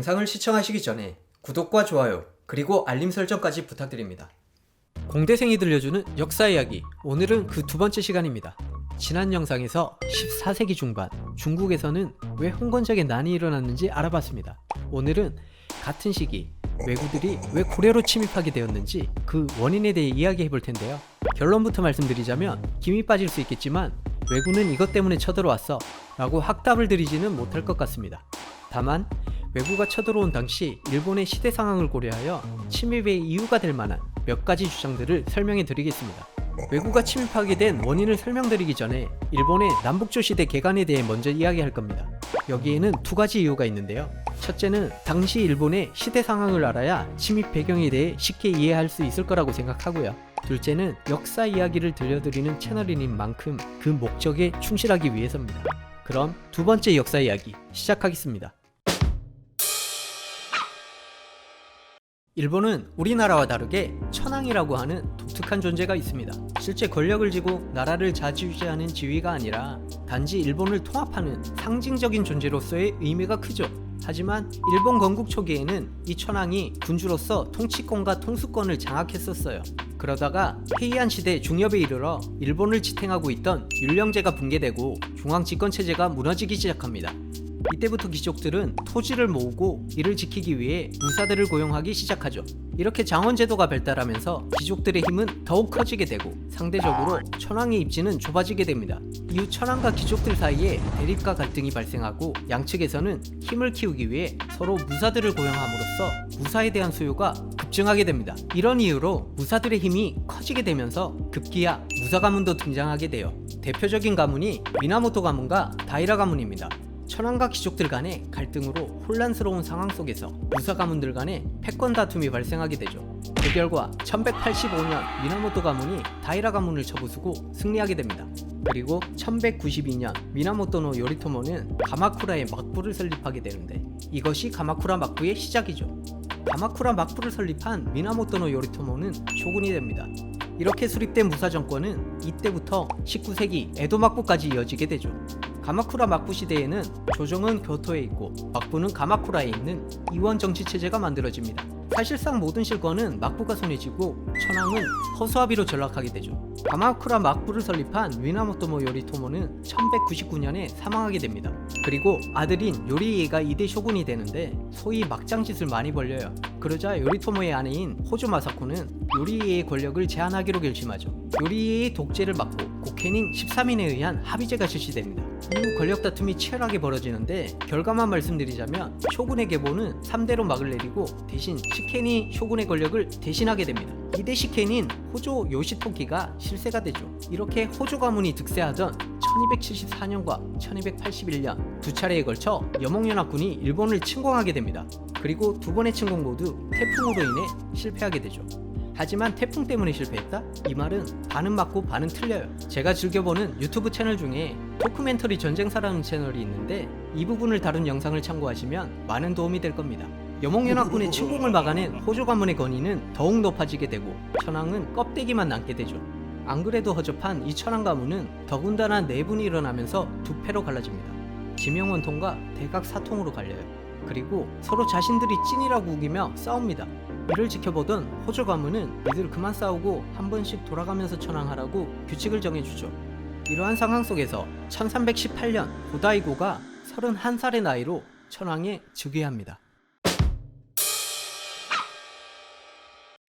영상을 시청하시기 전에 구독과 좋아요 그리고 알림 설정까지 부탁드립니다. 공대생이 들려주는 역사 이야기, 오늘은 그 두 번째 시간입니다. 지난 영상에서 14세기 중반 중국에서는 왜 홍건적의 난이 일어났는지 알아봤습니다. 오늘은 같은 시기 왜구들이 왜 고려로 침입하게 되었는지 그 원인에 대해 이야기해 볼 텐데요. 결론부터 말씀드리자면 김이 빠질 수 있겠지만 왜구는 이것 때문에 쳐들어왔어 라고 확답을 드리지는 못할 것 같습니다. 다만 왜구가 쳐들어온 당시 일본의 시대 상황을 고려하여 침입의 이유가 될 만한 몇 가지 주장들을 설명해 드리겠습니다. 왜구가 침입하게 된 원인을 설명드리기 전에 일본의 남북조 시대 개간에 대해 먼저 이야기할 겁니다. 여기에는 두 가지 이유가 있는데요. 첫째는 당시 일본의 시대 상황을 알아야 침입 배경에 대해 쉽게 이해할 수 있을 거라고 생각하고요. 둘째는 역사 이야기를 들려드리는 채널인 만큼 그 목적에 충실하기 위해서입니다. 그럼 두 번째 역사 이야기 시작하겠습니다. 일본은 우리나라와 다르게 천황이라고 하는 독특한 존재가 있습니다. 실제 권력을 쥐고 나라를 좌지우지하는 지위가 아니라 단지 일본을 통합하는 상징적인 존재로서의 의미가 크죠. 하지만 일본 건국 초기에는 이 천황이 군주로서 통치권과 통수권을 장악했었어요. 그러다가 헤이안 시대 중엽에 이르러 일본을 지탱하고 있던 율령제가 붕괴되고 중앙집권체제가 무너지기 시작합니다. 이때부터 귀족들은 토지를 모으고 이를 지키기 위해 무사들을 고용하기 시작하죠. 이렇게 장원제도가 발달하면서 귀족들의 힘은 더욱 커지게 되고 상대적으로 천황의 입지는 좁아지게 됩니다. 이후 천황과 귀족들 사이에 대립과 갈등이 발생하고 양측에서는 힘을 키우기 위해 서로 무사들을 고용함으로써 무사에 대한 수요가 급증하게 됩니다. 이런 이유로 무사들의 힘이 커지게 되면서 급기야 무사 가문도 등장하게 돼요. 대표적인 가문이 미나모토 가문과 다이라 가문입니다. 천황과 귀족들 간의 갈등으로 혼란스러운 상황 속에서 무사 가문들 간의 패권 다툼이 발생하게 되죠. 그 결과 1185년 미나모토 가문이 다이라 가문을 쳐부수고 승리하게 됩니다. 그리고 1192년 미나모토노 요리토모는 가마쿠라에 막부를 설립하게 되는데 이것이 가마쿠라 막부의 시작이죠. 가마쿠라 막부를 설립한 미나모토노 요리토모는 쇼군이 됩니다. 이렇게 수립된 무사 정권은 이때부터 19세기 에도 막부까지 이어지게 되죠. 가마쿠라 막부 시대에는 조정은 교토에 있고 막부는 가마쿠라에 있는 이원 정치 체제가 만들어집니다. 사실상 모든 실권은 막부가 손에 쥐고 천황은 허수아비로 전락하게 되죠. 가마쿠라 막부를 설립한 미나모토모 요리토모는 1199년에 사망하게 됩니다. 그리고 아들인 요리이에가 2대 쇼군이 되는데 소위 막장짓을 많이 벌려요. 그러자 요리토모의 아내인 호조 마사코는 요리이에의 권력을 제한하기로 결심하죠. 요리이에의 독재를 막고 고케닌 13인에 의한 합의제가 실시됩니다. 이후 권력 다툼이 치열하게 벌어지는데 결과만 말씀드리자면 쇼군의 계보는 3대로 막을 내리고 대신 시켄이 쇼군의 권력을 대신하게 됩니다. 이대 시켄인 호조 요시토키가 실세가 되죠. 이렇게 호조 가문이 득세하던 1274년과 1281년 두 차례에 걸쳐 여몽연합군이 일본을 침공하게 됩니다. 그리고 두 번의 침공 모두 태풍으로 인해 실패하게 되죠. 하지만 태풍 때문에 실패했다? 이 말은 반은 맞고 반은 틀려요. 제가 즐겨보는 유튜브 채널 중에 토크멘터리 전쟁사라는 채널이 있는데 이 부분을 다룬 영상을 참고하시면 많은 도움이 될 겁니다. 여몽연합군의 침공을 막아낸 호조 가문의 권위는 더욱 높아지게 되고 천황은 껍데기만 남게 되죠. 안 그래도 허접한 이 천황 가문은 더군다나 내분이 일어나면서 두 패로 갈라집니다. 지명원통과 대각사통으로 갈려요. 그리고 서로 자신들이 찐이라고 우기며 싸웁니다. 이를 지켜보던 호조 가문은 이들 그만 싸우고 한 번씩 돌아가면서 천황하라고 규칙을 정해주죠. 이러한 상황 속에서 1318년 고다이고가 31살의 나이로 천황에 즉위합니다.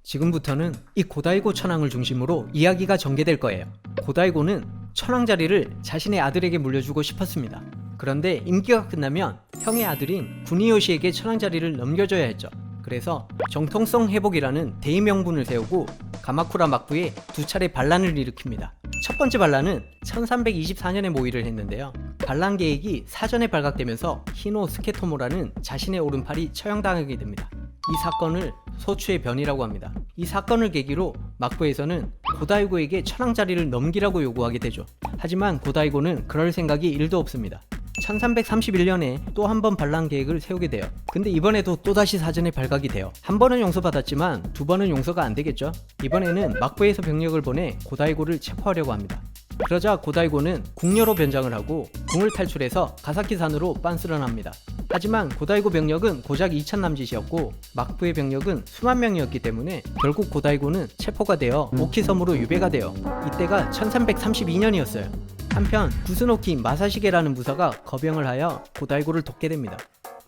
지금부터는 이 고다이고 천황을 중심으로 이야기가 전개될 거예요. 고다이고는 천황 자리를 자신의 아들에게 물려주고 싶었습니다. 그런데 임기가 끝나면 형의 아들인 구니요시에게 천황 자리를 넘겨줘야 했죠. 그래서 정통성 회복이라는 대의명분을 세우고 가마쿠라 막부에 두 차례 반란을 일으킵니다. 첫 번째 반란은 1324년에 모의를 했는데요. 반란 계획이 사전에 발각되면서 히노 스케토모라는 자신의 오른팔이 처형당하게 됩니다. 이 사건을 소추의 변이라고 합니다. 이 사건을 계기로 막부에서는 고다이고에게 천황 자리를 넘기라고 요구하게 되죠. 하지만 고다이고는 그럴 생각이 1도 없습니다. 1331년에 또 한 번 반란 계획을 세우게 돼요. 근데 이번에도 또다시 사전에 발각이 돼요. 한 번은 용서받았지만 두 번은 용서가 안 되겠죠. 이번에는 막부에서 병력을 보내 고다이고를 체포하려고 합니다. 그러자 고다이고는 궁녀로 변장을 하고 궁을 탈출해서 가사키산으로 빤스런합니다. 하지만 고다이고 병력은 고작 2천 남짓이었고 막부의 병력은 수만 명이었기 때문에 결국 고다이고는 체포가 되어 오키섬으로 유배가 되어 이때가 1332년이었어요. 한편 구스노키 마사시게라는 무사가 거병을 하여 고다이고를 돕게 됩니다.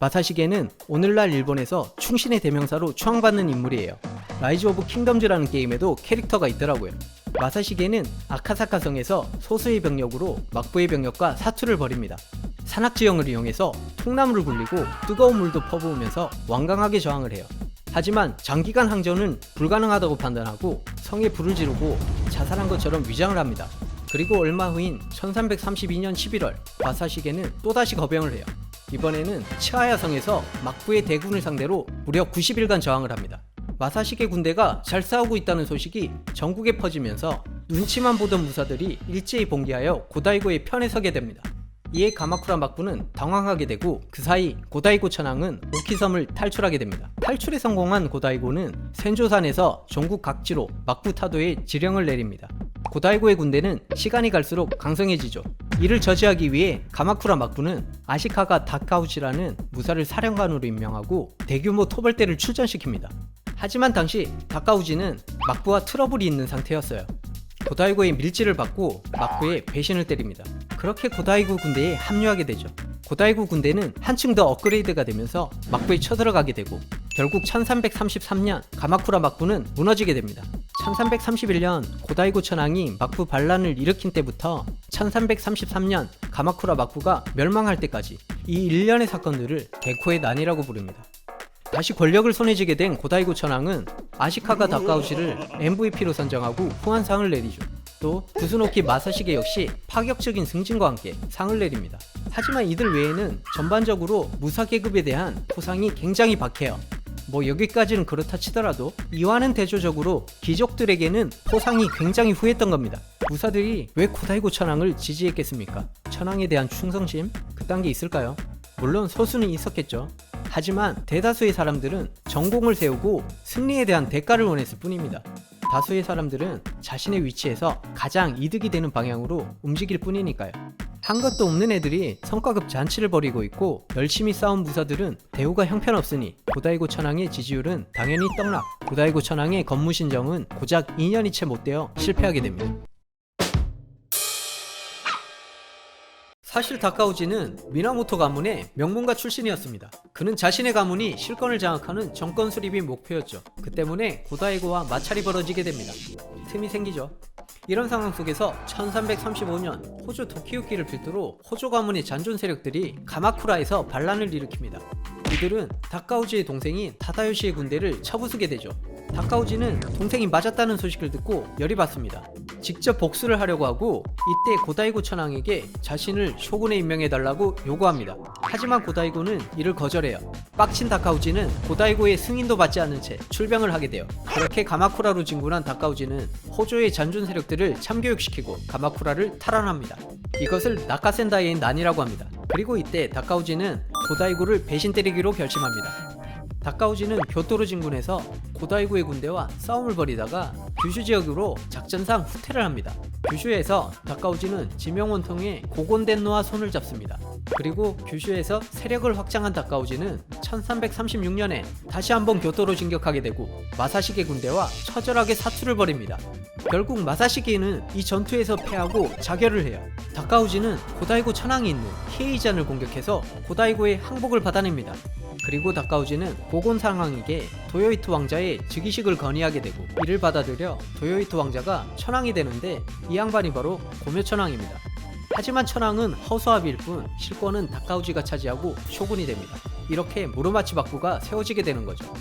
마사시게는 오늘날 일본에서 충신의 대명사로 추앙받는 인물이에요. 라이즈 오브 킹덤즈라는 게임에도 캐릭터가 있더라고요. 마사시게는 아카사카 성에서 소수의 병력으로 막부의 병력과 사투를 벌입니다. 산악지형을 이용해서 통나무를 굴리고 뜨거운 물도 퍼부으면서 완강하게 저항을 해요. 하지만 장기간 항전은 불가능하다고 판단하고 성에 불을 지르고 자살한 것처럼 위장을 합니다. 그리고 얼마 후인 1332년 11월 마사시게는 또다시 거병을 해요. 이번에는 치하야 성에서 막부의 대군을 상대로 무려 90일간 저항을 합니다. 마사시게 군대가 잘 싸우고 있다는 소식이 전국에 퍼지면서 눈치만 보던 무사들이 일제히 봉기하여 고다이고의 편에 서게 됩니다. 이에 가마쿠라 막부는 당황하게 되고 그 사이 고다이고 천황은 오키섬을 탈출하게 됩니다. 탈출에 성공한 고다이고는 센조산에서 전국 각지로 막부 타도에 지령을 내립니다. 고다이고의 군대는 시간이 갈수록 강성해지죠. 이를 저지하기 위해 가마쿠라 막부는 아시카가 다카우치라는 무사를 사령관으로 임명하고 대규모 토벌대를 출전시킵니다. 하지만 당시 다카우지는 막부와 트러블이 있는 상태였어요. 고다이고의 밀지를 받고 막부에 배신을 때립니다. 그렇게 고다이고 군대에 합류하게 되죠. 고다이고 군대는 한층 더 업그레이드가 되면서 막부에 쳐들어가게 되고 결국 1333년 가마쿠라 막부는 무너지게 됩니다. 1331년 고다이고 천황이 막부 반란을 일으킨 때부터 1333년 가마쿠라 막부가 멸망할 때까지 이 일련의 사건들을 개코의 난이라고 부릅니다. 다시 권력을 손에 쥐게 된 고다이고 천황은 아시카가 다카우치를 MVP로 선정하고 후한상을 내리죠. 또 구스노키 마사시게 역시 파격적인 승진과 함께 상을 내립니다. 하지만 이들 외에는 전반적으로 무사 계급에 대한 포상이 굉장히 박해요. 뭐 여기까지는 그렇다 치더라도 이와는 대조적으로 귀족들에게는 포상이 굉장히 후했던 겁니다. 무사들이 왜 고다이고 천황을 지지했겠습니까? 천황에 대한 충성심? 그딴 게 있을까요? 물론 소수는 있었겠죠. 하지만 대다수의 사람들은 전공을 세우고 승리에 대한 대가를 원했을 뿐입니다. 다수의 사람들은 자신의 위치에서 가장 이득이 되는 방향으로 움직일 뿐이니까요. 한 것도 없는 애들이 성과급 잔치를 벌이고 있고 열심히 싸운 무사들은 대우가 형편없으니 고다이고 천황의 지지율은 당연히 떡락. 고다이고 천황의 건무신정은 고작 2년이 채 못되어 실패하게 됩니다. 사실 다카우지는 미나모토 가문의 명문가 출신이었습니다. 그는 자신의 가문이 실권을 장악하는 정권 수립이 목표였죠. 그 때문에 고다이고와 마찰이 벌어지게 됩니다. 틈이 생기죠. 이런 상황 속에서 1335년 호조 도키유키를 필두로 호조 가문의 잔존 세력들이 가마쿠라에서 반란을 일으킵니다. 이들은 다카우지의 동생인 타다요시의 군대를 쳐부수게 되죠. 다카우지는 동생이 맞았다는 소식을 듣고 열이 받습니다. 직접 복수를 하려고 하고 이때 고다이고 천황에게 자신을 쇼군에 임명해달라고 요구합니다. 하지만 고다이고는 이를 거절해요. 빡친 다카우지는 고다이고의 승인도 받지 않은 채 출병을 하게 돼요. 그렇게 가마쿠라로 진군한 다카우지는 호조의 잔존 세력들을 참교육시키고 가마쿠라를 탈환합니다. 이것을 나카센다이의 난이라고 합니다. 그리고 이때 다카우지는 고다이고를 배신 때리기로 결심합니다. 다카우지는 교토로 진군해서 고다이고의 군대와 싸움을 벌이다가 규슈 지역으로 작전상 후퇴를 합니다. 규슈에서 다카우지는 지명원통의 고곤덴노와 손을 잡습니다. 그리고 규슈에서 세력을 확장한 다카우지는 1336년에 다시 한번 교토로 진격하게 되고 마사시게 군대와 처절하게 사투를 벌입니다. 결국 마사시게는 이 전투에서 패하고 자결을 해요. 다카우지는 고다이고 천황이 있는 히에이잔을 공격해서 고다이고의 항복을 받아냅니다. 그리고 다카우지는 고곤 상황에게 도요이토 왕자의 즉위식을 건의하게 되고 이를 받아들여 도요이토 왕자가 천황이 되는데 이 양반이 바로 고묘천황입니다. 하지만 천황은 허수아비일 뿐 실권은 다카우지가 차지하고 쇼군이 됩니다. 이렇게 무로마치 막부가 세워지게 되는 거죠.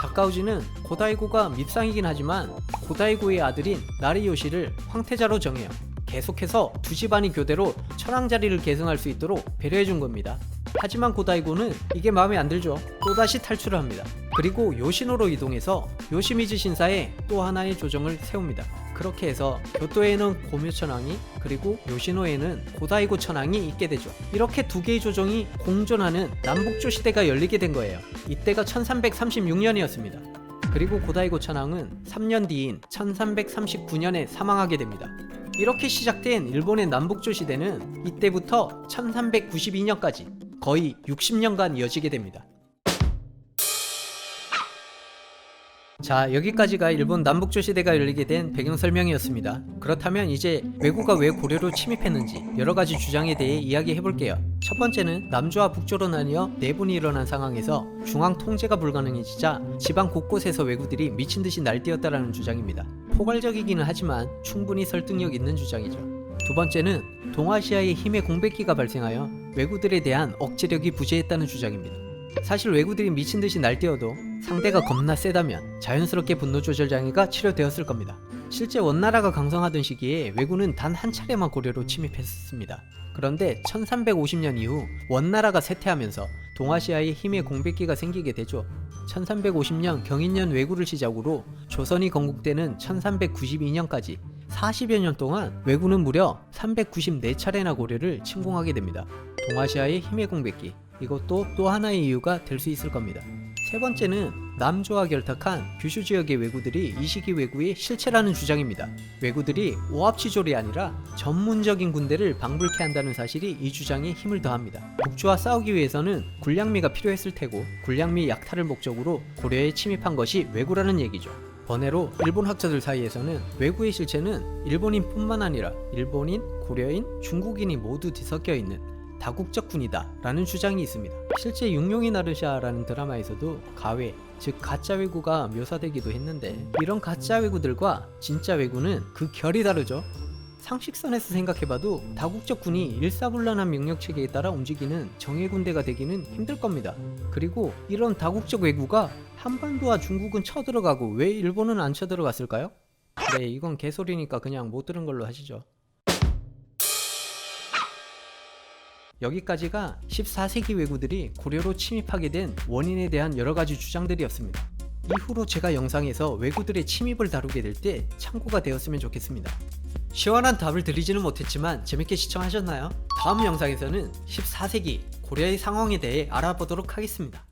다카우지는 고다이고가 밉상이긴 하지만 고다이고의 아들인 나리요시를 황태자로 정해요. 계속해서 두 집안이 교대로 천황 자리를 계승할 수 있도록 배려해준 겁니다. 하지만 고다이고는 이게 마음에 안 들죠. 또다시 탈출을 합니다. 그리고 요시노로 이동해서 요시미즈 신사에 또 하나의 조정을 세웁니다. 그렇게 해서 교토에는 고묘천황이 그리고 요시노에는 고다이고 천황이 있게 되죠. 이렇게 두 개의 조정이 공존하는 남북조 시대가 열리게 된 거예요. 이때가 1336년이었습니다. 그리고 고다이고 천황은 3년 뒤인 1339년에 사망하게 됩니다. 이렇게 시작된 일본의 남북조 시대는 이때부터 1392년까지 거의 60년간 이어지게 됩니다. 자, 여기까지가 일본 남북조 시대가 열리게 된 배경 설명이었습니다. 그렇다면 이제 왜구가 왜 고려로 침입했는지 여러가지 주장에 대해 이야기해 볼게요. 첫 번째는 남조와 북조로 나뉘어 내분이 일어난 상황에서 중앙 통제가 불가능해지자 지방 곳곳에서 왜구들이 미친듯이 날뛰었다라는 주장입니다. 포괄적이기는 하지만 충분히 설득력 있는 주장이죠. 두 번째는 동아시아의 힘의 공백기가 발생하여 왜구들에 대한 억제력이 부재했다는 주장입니다. 사실 왜구들이 미친듯이 날뛰어도 상대가 겁나 세다면 자연스럽게 분노 조절 장애가 치료되었을 겁니다. 실제 원나라가 강성하던 시기에 왜구는 단 한 차례만 고려로 침입했습니다. 그런데 1350년 이후 원나라가 쇠퇴하면서 동아시아의 힘의 공백기가 생기게 되죠. 1350년 경인년 왜구를 시작으로 조선이 건국되는 1392년까지 40여 년 동안 왜구는 무려 394차례나 고려를 침공하게 됩니다. 동아시아의 힘의 공백기, 이것도 또 하나의 이유가 될 수 있을 겁니다. 세 번째는 남조와 결탁한 규슈 지역의 왜구들이 이 시기 왜구의 실체라는 주장입니다. 왜구들이 오합지졸이 아니라 전문적인 군대를 방불케 한다는 사실이 이 주장에 힘을 더합니다. 북조와 싸우기 위해서는 군량미가 필요했을 테고 군량미 약탈을 목적으로 고려에 침입한 것이 왜구라는 얘기죠. 번외로 일본 학자들 사이에서는 왜구의 실체는 일본인뿐만 아니라 일본인, 고려인, 중국인이 모두 뒤섞여 있는 다국적 군이다 라는 주장이 있습니다. 실제 육룡이 나르샤라는 드라마에서도 가외, 즉 가짜 왜구가 묘사되기도 했는데 이런 가짜 왜구들과 진짜 왜구는 그 결이 다르죠. 상식선에서 생각해봐도 다국적 군이 일사불란한 명령체계에 따라 움직이는 정예군대가 되기는 힘들 겁니다. 그리고 이런 다국적 왜구가 한반도와 중국은 쳐들어가고 왜 일본은 안 쳐들어갔을까요? 네, 이건 개소리니까 그냥 못 들은 걸로 하시죠. 여기까지가 14세기 왜구들이 고려로 침입하게 된 원인에 대한 여러가지 주장들이었습니다. 이후로 제가 영상에서 왜구들의 침입을 다루게 될 때 참고가 되었으면 좋겠습니다. 시원한 답을 드리지는 못했지만 재밌게 시청하셨나요? 다음 영상에서는 14세기 고려의 상황에 대해 알아보도록 하겠습니다.